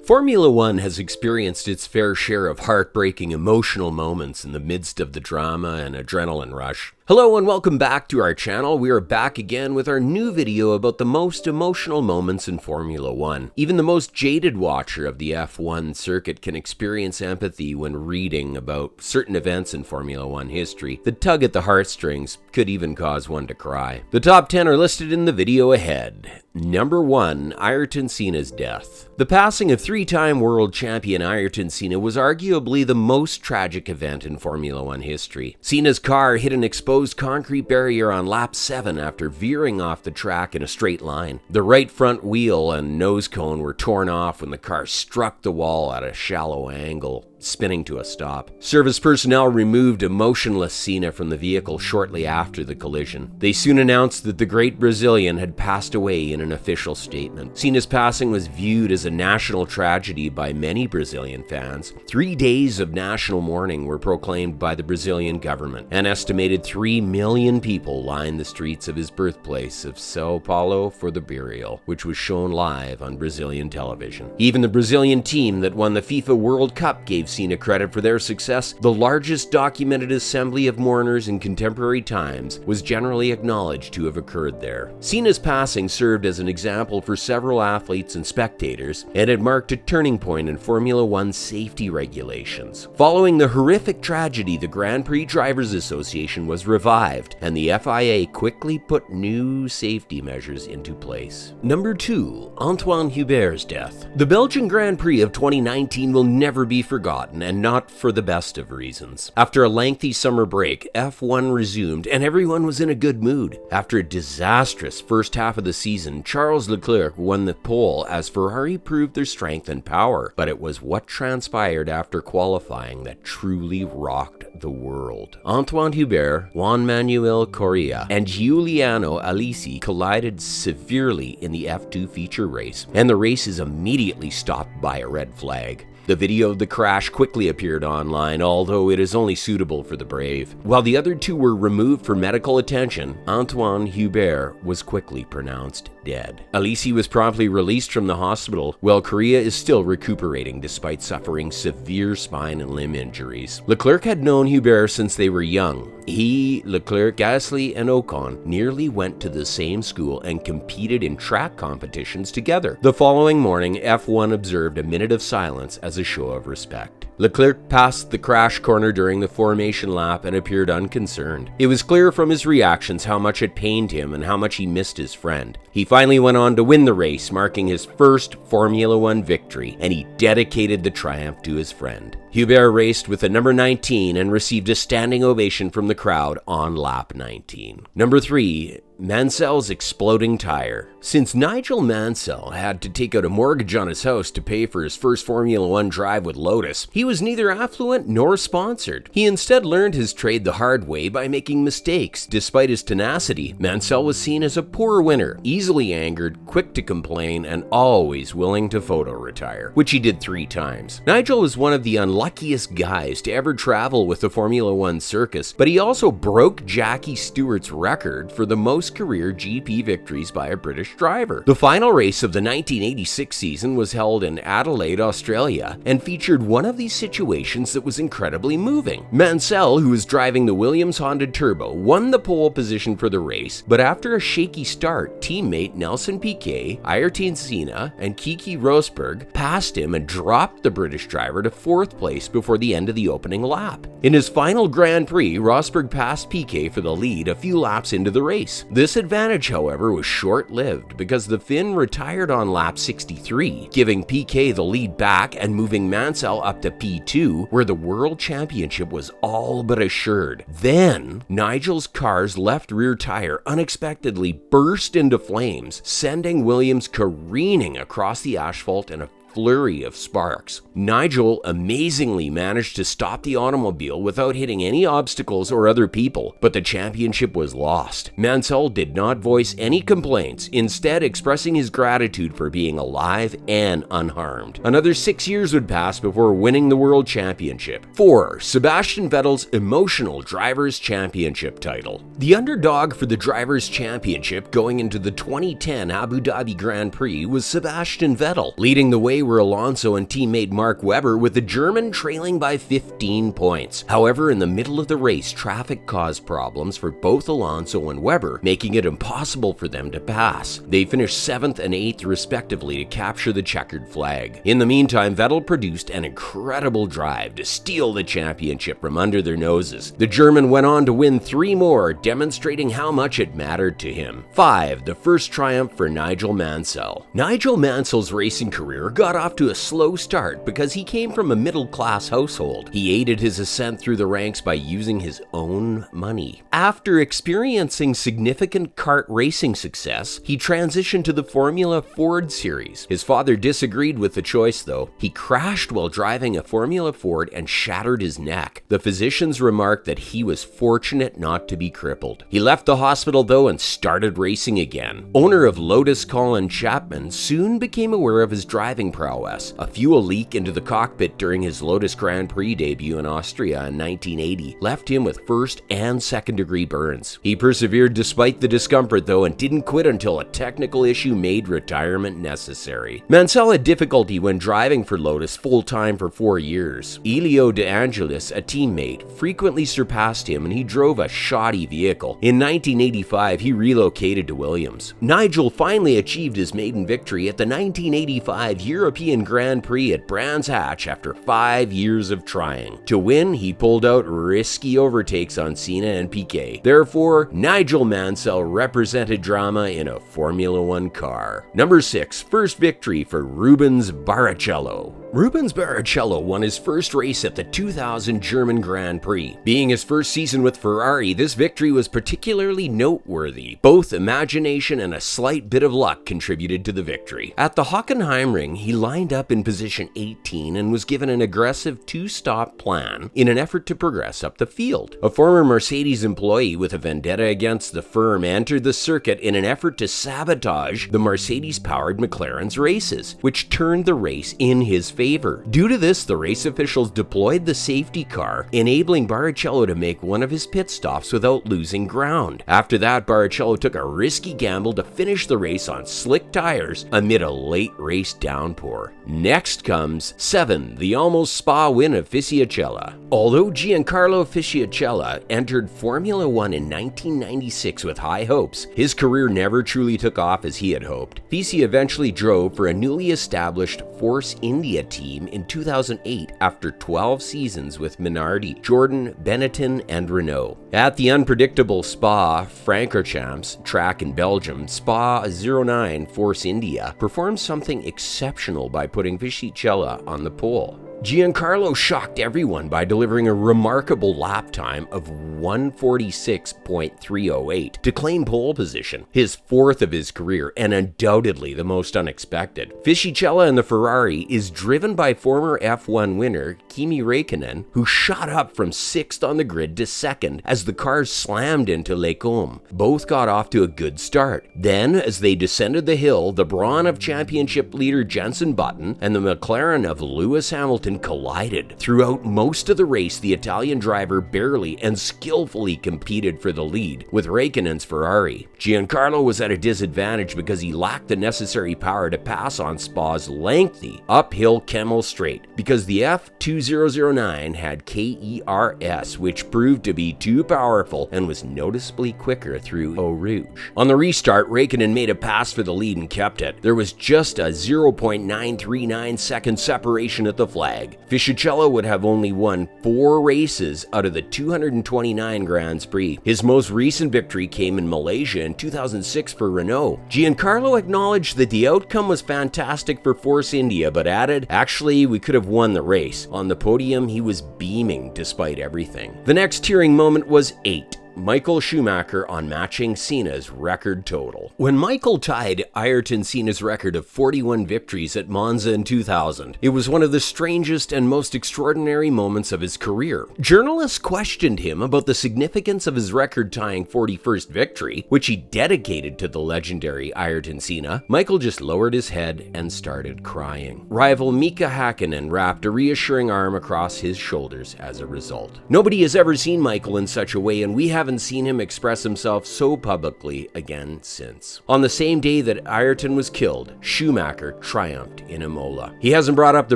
Formula One has experienced its fair share of heartbreaking emotional moments in the midst of the drama and adrenaline rush. Hello and welcome back to our channel. We are back again with our new video about the most emotional moments in Formula One. Even the most jaded watcher of the F1 circuit can experience empathy when reading about certain events in Formula One history. The tug at the heartstrings could even cause one to cry. The top 10 are listed in the video ahead. Number 1, Ayrton Senna's death. The passing of three-time world champion Ayrton Senna was arguably the most tragic event in Formula One history. Senna's car hit an exposed concrete barrier on lap 7 after veering off the track in a straight line. The right front wheel and nose cone were torn off when the car struck the wall at a shallow angle, spinning to a stop. Service personnel removed a motionless Senna from the vehicle shortly after the collision. They soon announced that the great Brazilian had passed away in an official statement. Senna's passing was viewed as a national tragedy by many Brazilian fans. 3 days of national mourning were proclaimed by the Brazilian government. An estimated 3 million people lined the streets of his birthplace of Sao Paulo for the burial, which was shown live on Brazilian television. Even the Brazilian team that won the FIFA World Cup gave Senna credit for their success. The largest documented assembly of mourners in contemporary times was generally acknowledged to have occurred there. Senna's passing served as an example for several athletes and spectators, and it marked a turning point in Formula One safety regulations. Following the horrific tragedy, the Grand Prix Drivers Association was revived, and the FIA quickly put new safety measures into place. Number 2, Antoine Hubert's death. The Belgian Grand Prix of 2019 will never be forgotten, and not for the best of reasons. After a lengthy summer break, F1 resumed and everyone was in a good mood. After a disastrous first half of the season, Charles Leclerc won the pole as Ferrari proved their strength and power, but it was what transpired after qualifying that truly rocked the world. Antoine Hubert, Juan Manuel Correa, and Giuliano Alesi collided severely in the F2 feature race, and the race is immediately stopped by a red flag. The video of the crash quickly appeared online, although it is only suitable for the brave. While the other two were removed for medical attention, Antoine Hubert was quickly pronounced dead. Alesi was promptly released from the hospital, while Correa is still recuperating despite suffering severe spine and limb injuries. Leclerc had known Hubert since they were young. He, Leclerc, Gasly, and Ocon nearly went to the same school and competed in track competitions together. The following morning, F1 observed a minute of silence as a show of respect. Leclerc passed the crash corner during the formation lap and appeared unconcerned. It was clear from his reactions how much it pained him and how much he missed his friend. He finally went on to win the race, marking his first Formula One victory, and he dedicated the triumph to his friend. Hubert raced with the number 19 and received a standing ovation from the crowd on lap 19. Number 3, Mansell's exploding tire. Since Nigel Mansell had to take out a mortgage on his house to pay for his first Formula One drive with Lotus, he was neither affluent nor sponsored. He instead learned his trade the hard way by making mistakes. Despite his tenacity, Mansell was seen as a poor winner, easily angered, quick to complain, and always willing to photo retire, which he did 3 times. Nigel was one of the unluckiest guys to ever travel with the Formula One circus, but he also broke Jackie Stewart's record for the most career GP victories by a British driver. The final race of the 1986 season was held in Adelaide, Australia, and featured one of these situations that was incredibly moving. Mansell, who was driving the Williams Honda Turbo, won the pole position for the race, but after a shaky start, teammate Nelson Piquet, Ayrton Senna, and Keke Rosberg passed him and dropped the British driver to 4th place before the end of the opening lap. In his final Grand Prix, Rosberg passed Piquet for the lead a few laps into the race. This advantage, however, was short-lived because the Finn retired on lap 63, giving Piquet the lead back and moving Mansell up to P2, where the World Championship was all but assured. Then, Nigel's car's left rear tire unexpectedly burst into flames, sending Williams careening across the asphalt in a flurry of sparks. Nigel amazingly managed to stop the automobile without hitting any obstacles or other people, but the championship was lost. Mansell did not voice any complaints, instead expressing his gratitude for being alive and unharmed. Another 6 years would pass before winning the World Championship. 4. Sebastian Vettel's emotional Drivers' Championship title. The underdog for the Drivers' Championship going into the 2010 Abu Dhabi Grand Prix was Sebastian Vettel, leading the way away were Alonso and teammate Mark Webber, with the German trailing by 15 points. However, in the middle of the race, traffic caused problems for both Alonso and Webber, making it impossible for them to pass. They finished 7th and 8th respectively to capture the checkered flag. In the meantime, Vettel produced an incredible drive to steal the championship from under their noses. The German went on to win 3 more, demonstrating how much it mattered to him. 5. The first triumph for Nigel Mansell. Nigel Mansell's racing career got off to a slow start because he came from a middle-class household. He aided his ascent through the ranks by using his own money. After experiencing significant kart racing success, he transitioned to the Formula Ford series. His father disagreed with the choice though. He crashed while driving a Formula Ford and shattered his neck. The physicians remarked that he was fortunate not to be crippled. He left the hospital though and started racing again. Owner of Lotus Colin Chapman soon became aware of his driving prowess. A fuel leak into the cockpit during his Lotus Grand Prix debut in Austria in 1980 left him with first and second degree burns. He persevered despite the discomfort though and didn't quit until a technical issue made retirement necessary. Mansell had difficulty when driving for Lotus full-time for 4 years. Elio De Angelis, a teammate, frequently surpassed him and he drove a shoddy vehicle. In 1985, he relocated to Williams. Nigel finally achieved his maiden victory at the 1985 European Grand Prix at Brands Hatch after 5 years of trying. To win, he pulled out risky overtakes on Senna and Piquet. Therefore, Nigel Mansell represented drama in a Formula One car. Number 6, first victory for Rubens Barrichello. Rubens Barrichello won his first race at the 2000 German Grand Prix. Being his first season with Ferrari, this victory was particularly noteworthy. Both imagination and a slight bit of luck contributed to the victory. At the Hockenheimring, he lined up in position 18 and was given an aggressive 2-stop plan in an effort to progress up the field. A former Mercedes employee with a vendetta against the firm entered the circuit in an effort to sabotage the Mercedes-powered McLaren's races, which turned the race in his favor. Due to this, the race officials deployed the safety car, enabling Barrichello to make one of his pit stops without losing ground. After that, Barrichello took a risky gamble to finish the race on slick tires amid a late race downpour. Next comes 7, the almost Spa win of Fisichella. Although Giancarlo Fisichella entered Formula One in 1996 with high hopes, his career never truly took off as he had hoped. Fisi eventually drove for a newly established Force India team in 2008 after 12 seasons with Minardi, Jordan, Benetton, and Renault. At the unpredictable Spa-Francorchamps track in Belgium, Spa 09 Force India performed something exceptional by putting Fisichella on the pole. Giancarlo shocked everyone by delivering a remarkable lap time of 1:46.308 to claim pole position, his 4th of his career and undoubtedly the most unexpected. Fisichella in the Ferrari is driven by former F1 winner Kimi Räikkönen, who shot up from 6th on the grid to 2nd as the cars slammed into Les Combes. Both got off to a good start. Then, as they descended the hill, the Brawn of championship leader Jenson Button and the McLaren of Lewis Hamilton collided. Throughout most of the race, the Italian driver barely and skillfully competed for the lead with Räikkönen's Ferrari. Giancarlo was at a disadvantage because he lacked the necessary power to pass on Spa's lengthy uphill Kemmel Straight, because the F2009 had KERS, which proved to be too powerful and was noticeably quicker through Eau Rouge. On the restart, Räikkönen made a pass for the lead and kept it. There was just a 0.939 second separation at the flag. Fisichella would have only won 4 races out of the 229 Grands Prix. His most recent victory came in Malaysia in 2006 for Renault. Giancarlo acknowledged that the outcome was fantastic for Force India, but added, "Actually, we could have won the race." On the podium, he was beaming despite everything. The next tearing moment was 8. Michael Schumacher on matching Senna's record total. When Michael tied Ayrton Senna's record of 41 victories at Monza in 2000, it was one of the strangest and most extraordinary moments of his career. Journalists questioned him about the significance of his record-tying 41st victory, which he dedicated to the legendary Ayrton Senna. Michael just lowered his head and started crying. Rival Mika Hakkinen wrapped a reassuring arm across his shoulders as a result. Nobody has ever seen Michael in such a way, and we haven't haven't seen him express himself so publicly again since. On the same day that Ayrton was killed, Schumacher triumphed in Imola. He hasn't brought up the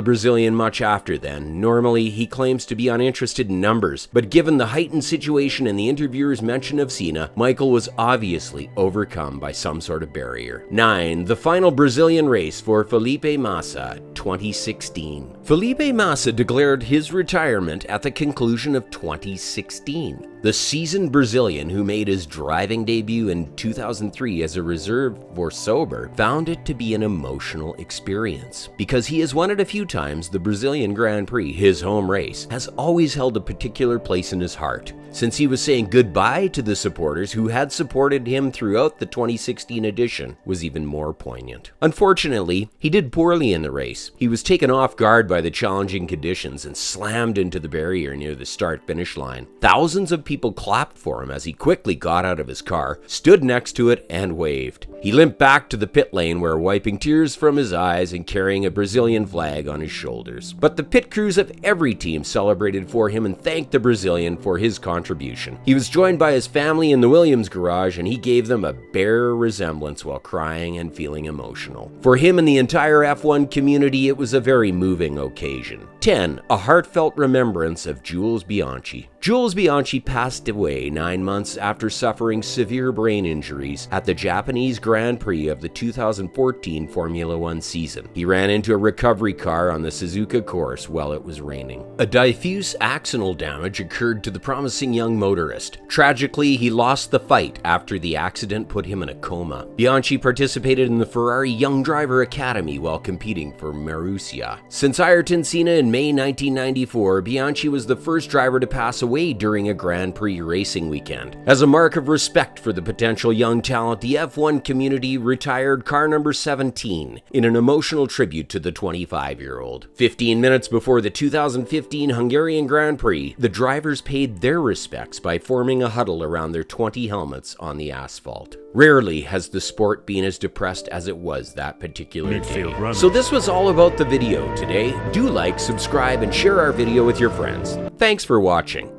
Brazilian much after then. Normally, he claims to be uninterested in numbers, but given the heightened situation and the interviewer's mention of Senna, Michael was obviously overcome by some sort of barrier. 9. The final Brazilian race for Felipe Massa, 2016. Felipe Massa declared his retirement at the conclusion of 2016. The seasoned Brazilian who made his driving debut in 2003 as a reserve for Sauber found it to be an emotional experience. Because he has won it a few times, the Brazilian Grand Prix, his home race, has always held a particular place in his heart. Since he was saying goodbye to the supporters who had supported him throughout the 2016 edition was even more poignant. Unfortunately, he did poorly in the race. He was taken off guard by the challenging conditions and slammed into the barrier near the start-finish line. Thousands of people clapped for him as he quickly got out of his car, stood next to it, and waved. He limped back to the pit lane where wiping tears from his eyes and carrying a Brazilian flag on his shoulders. But the pit crews of every team celebrated for him and thanked the Brazilian for his contribution. He was joined by his family in the Williams garage, and he gave them a bare resemblance while crying and feeling emotional. For him and the entire F1 community, it was a very moving occasion. 10. A heartfelt remembrance of Jules Bianchi. Jules Bianchi passed away 9 months after suffering severe brain injuries at the Japanese Grand Prix of the 2014 Formula 1 season. He ran into a recovery car on the Suzuka course while it was raining. A diffuse axonal damage occurred to the promising young motorist. Tragically, he lost the fight after the accident put him in a coma. Bianchi participated in the Ferrari Young Driver Academy while competing for Marussia. Since Ayrton Senna in May 1994, Bianchi was the first driver to pass away during a Grand Prix racing weekend. As a mark of respect for the potential young talent, the F1 community retired car number 17 in an emotional tribute to the 25-year-old. 15 minutes before the 2015 Hungarian Grand Prix, the drivers paid their respects by forming a huddle around their 20 helmets on the asphalt. Rarely has the sport been as depressed as it was that particular day. So this was all about the video today. Do like, subscribe, and share our video with your friends. Thanks for watching.